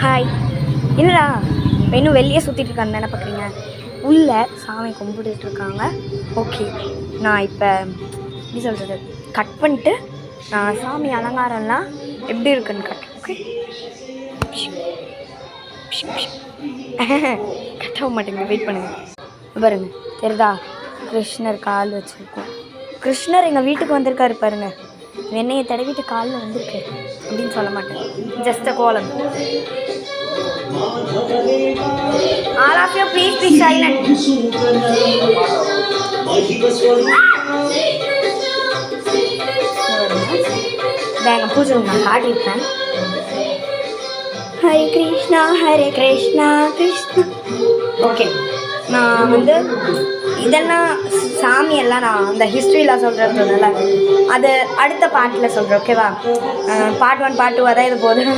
Hi. என்னடா இன்னும் வெளியே சுற்றிட்டு இருக்கான்னு என்ன பார்க்குறீங்க? உள்ளே சாமி கும்பிட்டுட்டு இருக்காங்க. ஓகே, நான் இப்போ எப்படி சொல்கிறது, கட் பண்ணிட்டு நான் சாமி அலங்காரம்லாம் எப்படி இருக்குன்னு கட்டுறேன். ஓகே, கட்டவும் மாட்டேங்க, வெயிட் பண்ணுங்கள். பாருங்க, தெரியுதா? கிருஷ்ணர் கால் வச்சுருக்கோம். கிருஷ்ணர் எங்கள் வீட்டுக்கு வந்திருக்காரு பாருங்க. வெண்ணெயை தடவிட்டு காலில் வந்திருக்கு அப்படின்னு சொல்ல மாட்டேன், ஜஸ்ட் அ கோலம். All of you please be silent. வேங்க பூஜை நான் காட்டியிருக்கேன். ஹரே கிருஷ்ணா ஹரே கிருஷ்ணா கிருஷ்ணா. ஓகே, நான் வந்து இதெல்லாம் சாமியெல்லாம் நான் அந்த ஹிஸ்ட்ரியில் சொல்கிறதுனால அது அடுத்த பாட்டில் சொல்கிறேன். ஓகேவா? பார்ட் 1 பார்ட் 2 அதான் இது போதும்.